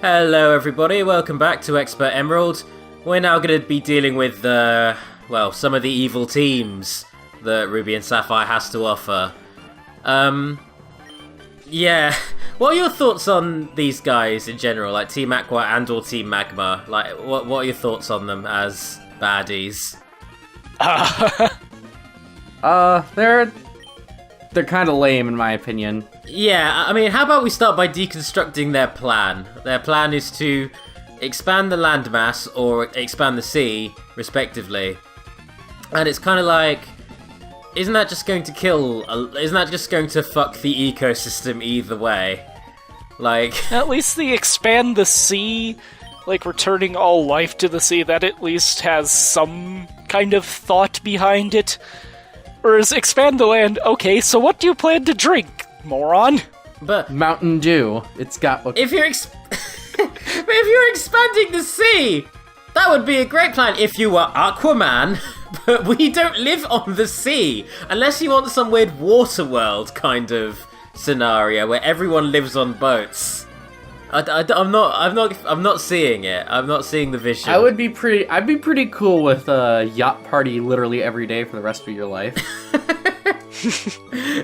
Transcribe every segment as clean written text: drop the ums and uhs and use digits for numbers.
Hello everybody, welcome back to Expert Emerald. We're now going to be dealing with, some of the evil teams that Ruby and Sapphire has to offer. Yeah, what are your thoughts on these guys in general, like Team Aqua and or Team Magma? Like, what are your thoughts on them as baddies? They're kind of lame in my opinion. Yeah, I mean, how about we start by deconstructing their plan? Their plan is to expand the landmass or expand the sea, respectively. And it's kind of like, isn't that just going to isn't that just going to fuck the ecosystem either way? Like... At least they expand the sea, like returning all life to the sea, that at least has some kind of thought behind it. Whereas expand the land, okay, so what do you plan to drink, moron? But Mountain Dew. It's got... If you're if you're expanding the sea, that would be a great plan if you were Aquaman, but we don't live on the sea. Unless you want some weird water world kind of scenario where everyone lives on boats. I'm not seeing it. I'm not seeing the vision. I'd be pretty cool with a yacht party literally every day for the rest of your life.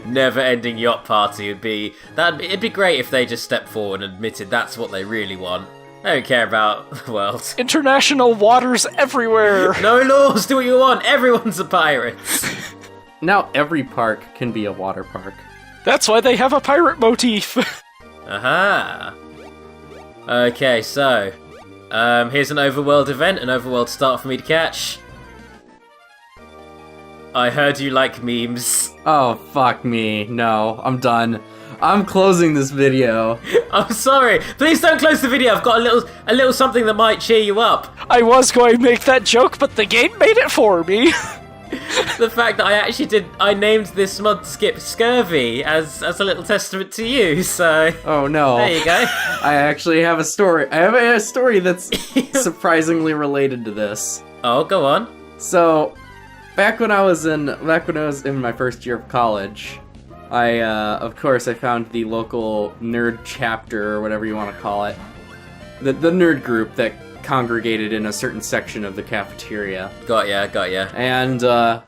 Never-ending yacht party it'd be great if they just stepped forward and admitted that's what they really want. They don't care about the world. International waters everywhere! No laws, do what you want, everyone's a pirate! Now every park can be a water park. That's why they have a pirate motif! Aha! Okay, so, here's an overworld event, an overworld start for me to catch. I heard you like memes. Oh, fuck me. No, I'm done. I'm closing this video. I'm sorry. Please don't close the video. I've got a little something that might cheer you up. I was going to make that joke, but the game made it for me. The fact that I named this mod skip Scurvy as a little testament to you, so... Oh no. There you go. I actually have a story. I have a story that's surprisingly related to this. Oh, go on. So, back when I was in my first year of college, of course I found the local nerd chapter, or whatever you want to call it. The nerd group that congregated in a certain section of the cafeteria. Got ya. And,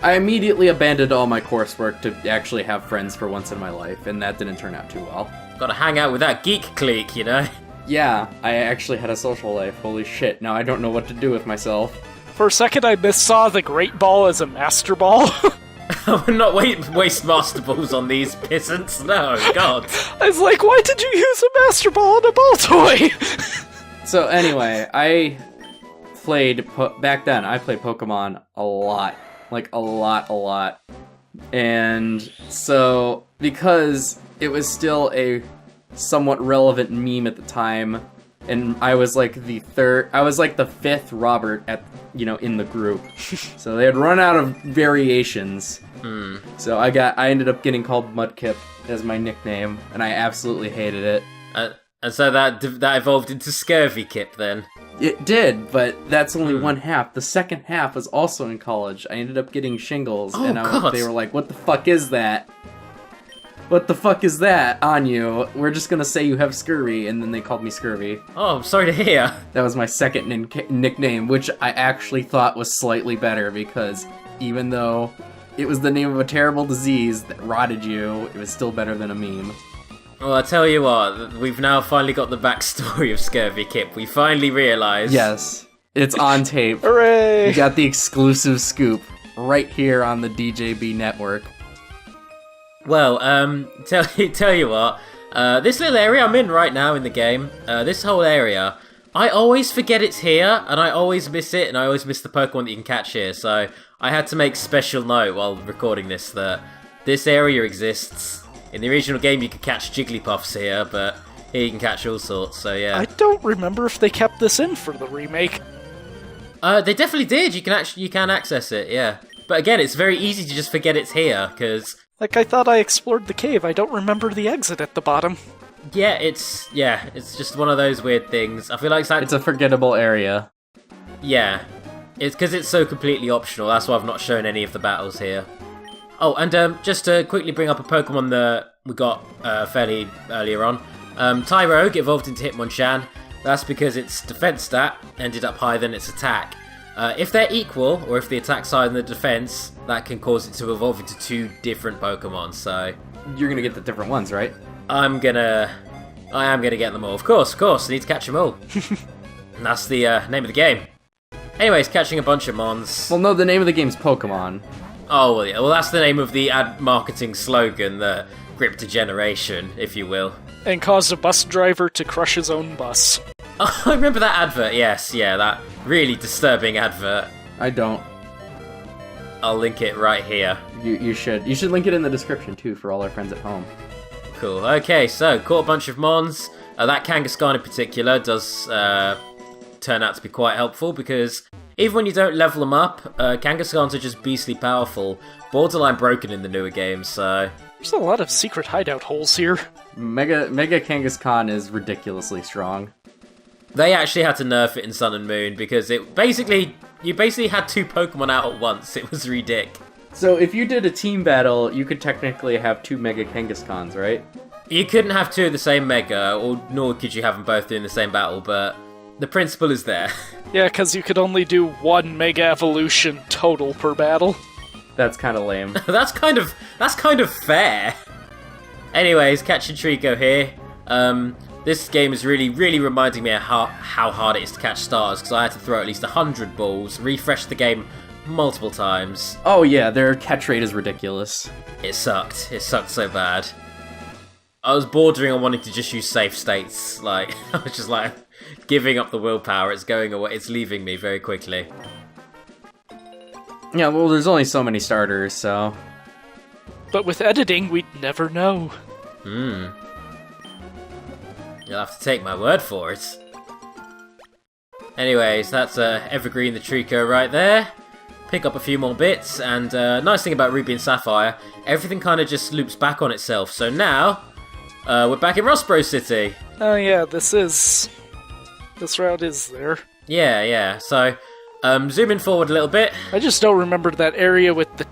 I immediately abandoned all my coursework to actually have friends for once in my life, and that didn't turn out too well. Gotta hang out with that geek clique, you know? Yeah, I actually had a social life, holy shit, now I don't know what to do with myself. For a second I missaw the Great Ball as a Master Ball. I would not waste Master Balls on these peasants, no, God. I was like, why did you use a Master Ball on a ball toy? So anyway, back then, I played Pokemon a lot. Like, a lot. And so, because it was still a somewhat relevant meme at the time, and I was like the fifth Robert in the group. So they had run out of variations. So I ended up getting called Mudkip as my nickname, and I absolutely hated it. And so that evolved into Scurvy Kip then? It did, but that's only one half. The second half was also in college. I ended up getting shingles, and they were like, what the fuck is that? What the fuck is that on you? We're just gonna say you have scurvy, and then they called me Scurvy. Oh, I'm sorry to hear. That was my second nickname, which I actually thought was slightly better, because even though it was the name of a terrible disease that rotted you, it was still better than a meme. Well, I tell you what, we've now finally got the backstory of Scurvy Kip. We finally realised. Yes, it's on tape. Hooray! We got the exclusive scoop right here on the DJB network. Well, tell you what, this little area I'm in right now in the game, this whole area, I always forget it's here, and I always miss it, and I always miss the Pokemon that you can catch here, so I had to make special note while recording this that this area exists. In the original game, you could catch Jigglypuffs here, but here you can catch all sorts, so yeah. I don't remember if they kept this in for the remake. They definitely did. You can access it, yeah. But again, it's very easy to just forget it's here, because... Like, I thought I explored the cave. I don't remember the exit at the bottom. Yeah, it's just one of those weird things. I feel like it's a forgettable area. Yeah. It's because it's so completely optional. That's why I've not shown any of the battles here. Oh, and just to quickly bring up a Pokemon that we got fairly earlier on. Tyrogue evolved into Hitmonchan. That's because its defense stat ended up higher than its attack. If they're equal, or if the attack's higher than the defense, that can cause it to evolve into 2 different Pokemon, so... You're gonna get the different ones, right? I am gonna get them all. Of course, I need to catch them all. And that's the name of the game. Anyways, catching a bunch of Mons. Well, no, the name of the game's Pokemon. Oh, well, yeah. Well, that's the name of the ad marketing slogan, the Grip Generation, if you will. And caused a bus driver to crush his own bus. Oh, I remember that advert, yes, yeah, that really disturbing advert. I don't. I'll link it right here. You should. You should link it in the description, too, for all our friends at home. Cool. Okay, so, caught a bunch of Mons. That Kangaskhan in particular does turn out to be quite helpful, because even when you don't level them up, Kangaskhan's are just beastly powerful. Borderline broken in the newer games, so... There's a lot of secret hideout holes here. Mega Kangaskhan is ridiculously strong. They actually had to nerf it in Sun and Moon, because you basically had 2 Pokemon out at once. It was ridic. So if you did a team battle, you could technically have 2 Mega Kangaskhan's, right? You couldn't have 2 of the same Mega, or nor could you have them both doing the same battle, but the principle is there. Yeah, because you could only do 1 Mega Evolution total per battle. That's kind of lame. That's kind of fair. Anyways, catching Trico here. This game is really reminding me of how hard it is to catch stars, because I had to throw at least 100 balls, refresh the game multiple times. Oh yeah, their catch rate is ridiculous. It sucked. It sucked so bad. I was bordering on wanting to just use safe states. Like, I was just like, giving up the willpower. It's going away. It's leaving me very quickly. Yeah, well, there's only so many starters, so... But with editing, we'd never know. You'll have to take my word for it. Anyways, that's Evergreen the Trico right there. Pick up a few more bits, and nice thing about Ruby and Sapphire, everything kind of just loops back on itself. So now, we're back in Rustboro City. Oh yeah, this route is there. Yeah, so, zooming forward a little bit. I just don't remember that area with the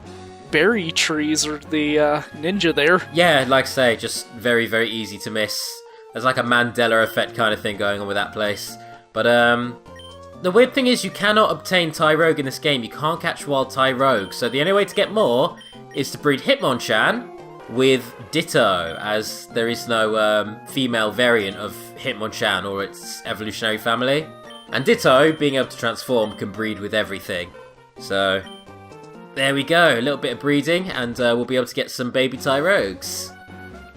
berry trees or the ninja there. Yeah, like I say, just very easy to miss. There's like a Mandela effect kind of thing going on with that place. But, the weird thing is you cannot obtain Tyrogue in this game. You can't catch wild Tyrogue. So the only way to get more is to breed Hitmonchan with Ditto, as there is no female variant of Hitmonchan or its evolutionary family. And Ditto, being able to transform, can breed with everything. So, there we go. A little bit of breeding, and we'll be able to get some baby Tyrogues.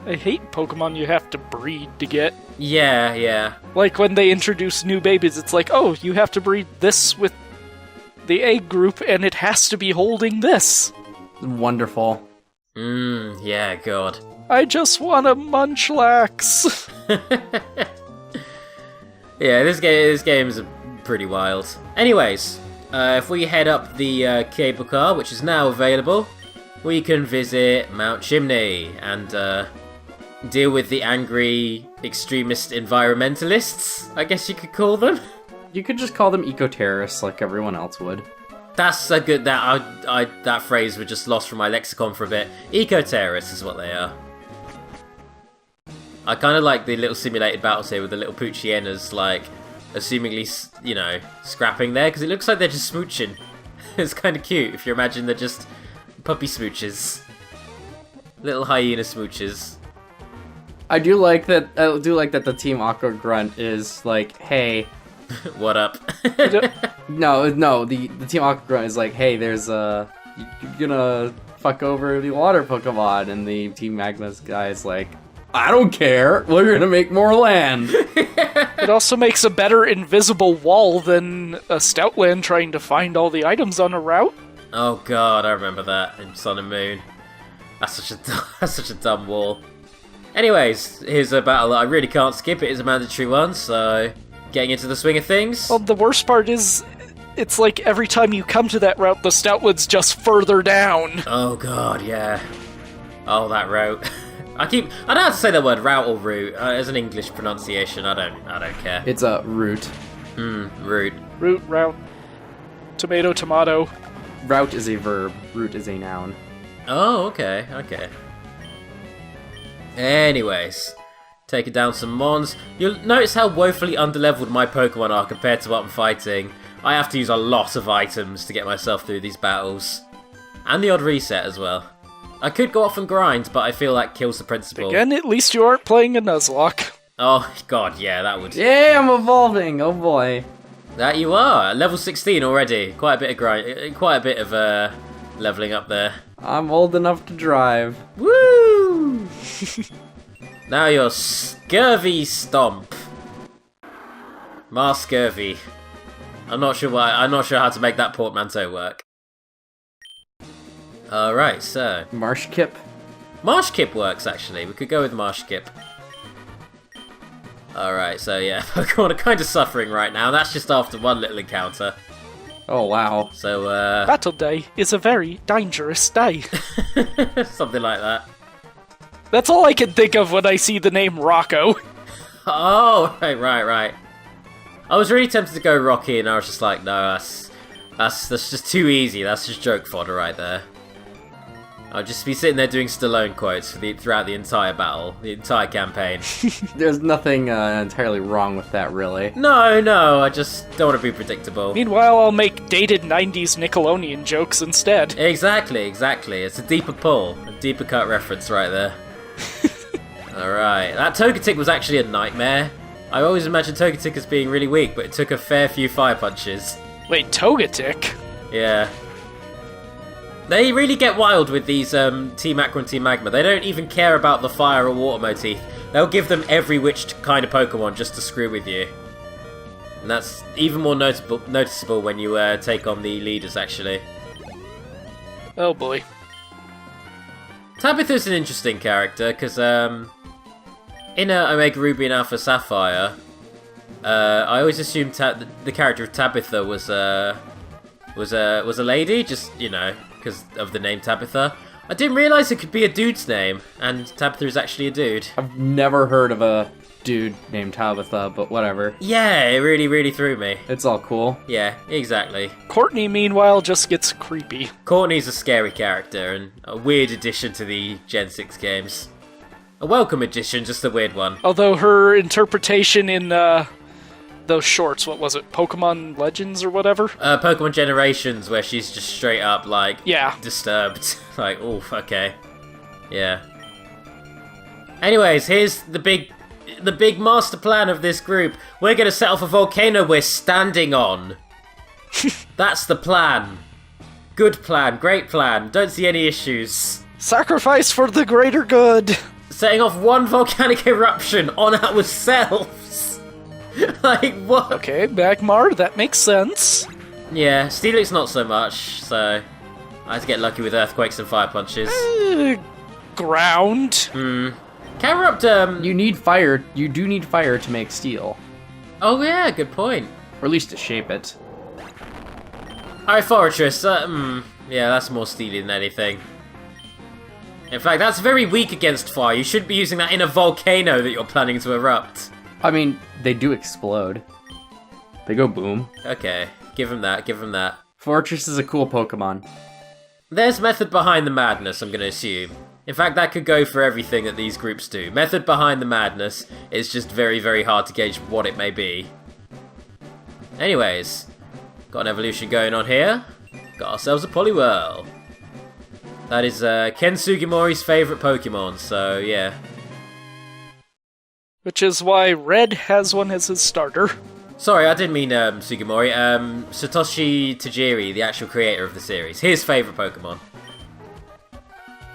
I hate Pokemon you have to breed to get. Yeah. Like when they introduce new babies, it's like, oh, you have to breed this with the egg group, and it has to be holding this. Wonderful. Yeah, God. I just want a Munchlax. Yeah, this game is pretty wild. Anyways, if we head up the cable car, which is now available, we can visit Mount Chimney and deal with the angry extremist environmentalists, I guess you could call them. You could just call them eco-terrorists like everyone else would. That's a good... that phrase was just lost from my lexicon for a bit. Eco-terrorists is what they are. I kind of like the little simulated battles here with the little Poochienas, like, assumingly, you know, scrapping there, because it looks like they're just smooching. It's kind of cute, if you imagine they're just puppy smooches. Little hyena smooches. I do like that the Team Aqua Grunt is like, hey... What up? No, the Team Aqua Grunt is like, hey, there's you're gonna fuck over the water Pokemon, and the Team Magma's guy is like, I don't care, we're gonna make more land. It also makes a better invisible wall than a Stoutland trying to find all the items on a route. Oh god, I remember that in Sun and Moon. That's such a dumb wall. Anyways, here's a battle that I really can't skip. It is a mandatory one, so getting into the swing of things. Well, the worst part is, it's like every time you come to that route, the Stoutland's just further down. Oh god, yeah. Oh, that route. I don't know how to say that word, route or route. As an English pronunciation, I don't care. It's a route. Route. Route, route. Tomato, tomato. Route is a verb. Route is a noun. Oh, okay. Anyways, taking down some mons. You'll notice how woefully underleveled my Pokemon are compared to what I'm fighting. I have to use a lot of items to get myself through these battles. And the odd reset as well. I could go off and grind, but I feel that kills the principle. Again, at least you aren't playing a Nuzlocke. Oh, God, yeah, that would... Yeah, I'm evolving. Oh boy. That you are. Level 16 already. Quite a bit of grind. Quite a bit of leveling up there. I'm old enough to drive. Woo! Now you're Scurvy Stomp. Mars Scurvy. I'm not sure how to make that portmanteau work. Alright, so... Marsh Kip. Marsh Kip works, actually. We could go with Marsh Kip. Alright, so yeah, Pokemon are kind of suffering right now. That's just after one little encounter. Oh, wow. So, Battle day is a very dangerous day. something like that. That's all I can think of when I see the name Rocco. Oh, right. I was really tempted to go Rocky, and I was just like, no, that's just too easy. That's just joke fodder right there. I'll just be sitting there doing Stallone quotes throughout the entire battle, the entire campaign. There's nothing entirely wrong with that, really. No, I just don't want to be predictable. Meanwhile, I'll make dated 90s Nickelodeon jokes instead. Exactly. It's a deeper pull, a deeper cut reference right there. Alright, that Togetic was actually a nightmare. I always imagined Togetic as being really weak, but it took a fair few fire punches. Wait, Togetic? Yeah. They really get wild with these Team Aqua and Team Magma. They don't even care about the fire or water motif. They'll give them every which kind of Pokemon just to screw with you. And that's even more noticeable when you take on the leaders, actually. Oh boy. Tabitha's an interesting character, because in Omega Ruby and Alpha Sapphire, I always assumed the character of Tabitha was a lady, just, you know, because of the name Tabitha. I didn't realise it could be a dude's name, and Tabitha is actually a dude. I've never heard of a dude named Tabitha, but whatever. Yeah, it really threw me. It's all cool. Yeah, exactly. Courtney, meanwhile, just gets creepy. Courtney's a scary character, and a weird addition to the Gen 6 games. A welcome addition, just a weird one. Although her interpretation in those shorts, what was it, Pokemon Legends or whatever? Pokemon Generations, where she's just straight up, like, yeah, disturbed. Like, oof, okay. Yeah. Anyways, here's the big master plan of this group. We're gonna set off a volcano we're standing on. That's the plan. Good plan, great plan. Don't see any issues. Sacrifice for the greater good. Setting off one volcanic eruption on ourselves. Like, what? Okay, Magmar, that makes sense. Yeah, Steelix not so much, so I had to get lucky with earthquakes and fire punches. Ground. Camerupt, You need fire. You do need fire to make steel. Oh yeah, good point. Or at least to shape it. Alright, Fortress, yeah, that's more steely than anything. In fact, that's very weak against fire. You shouldn't be using that in a volcano that you're planning to erupt. I mean, they do explode. They go boom. Okay, give him that. Fortress is a cool Pokemon. There's method behind the madness, I'm gonna assume. In fact, that could go for everything that these groups do. Method behind the madness is just very hard to gauge what it may be. Anyways, got an evolution going on here. Got ourselves a Poliwhirl. That is Ken Sugimori's favourite Pokemon, so yeah. Which is why Red has one as his starter. Sorry, I didn't mean Sugimori. Satoshi Tajiri, the actual creator of the series. His favourite Pokemon.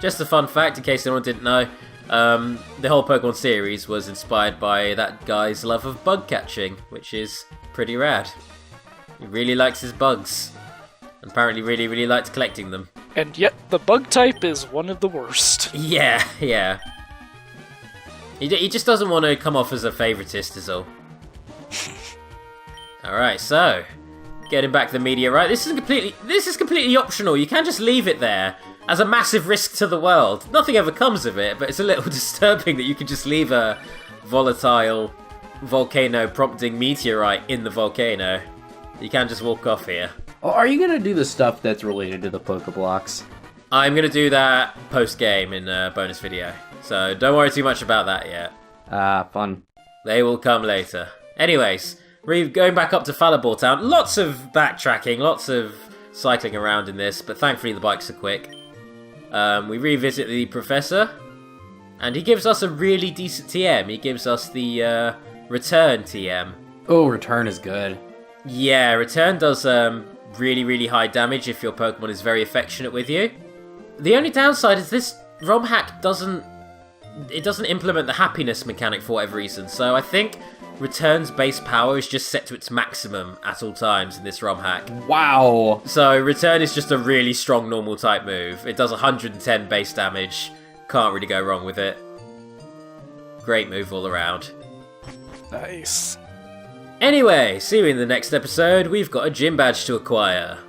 Just a fun fact, in case anyone didn't know. The whole Pokemon series was inspired by that guy's love of bug catching, which is pretty rad. He really likes his bugs. And apparently really likes collecting them. And yet, the bug type is one of the worst. Yeah. He just doesn't want to come off as a favouriteist is all. Alright, so getting back to the meteorite. This is completely optional. You can just leave it there as a massive risk to the world. Nothing ever comes of it, but it's a little disturbing that you can just leave a volatile volcano prompting meteorite in the volcano. You can't just walk off here. Oh, are you gonna do the stuff that's related to the Pokeblocks? I'm gonna do that post-game in a bonus video, so don't worry too much about that yet. Fun. They will come later. Anyways, going back up to Falibor Town. Lots of backtracking, lots of cycling around in this, but thankfully the bikes are quick. We revisit the Professor, and he gives us a really decent TM. He gives us the Return TM. Oh, Return is good. Yeah, Return does really, really high damage if your Pokemon is very affectionate with you. The only downside is this ROM hack doesn't implement the happiness mechanic for whatever reason, so I think Return's base power is just set to its maximum at all times in this ROM hack. Wow. So Return is just a really strong normal type move. It does 110 base damage. Can't really go wrong with it. Great move all around. Nice. Anyway, see you in the next episode. We've got a gym badge to acquire.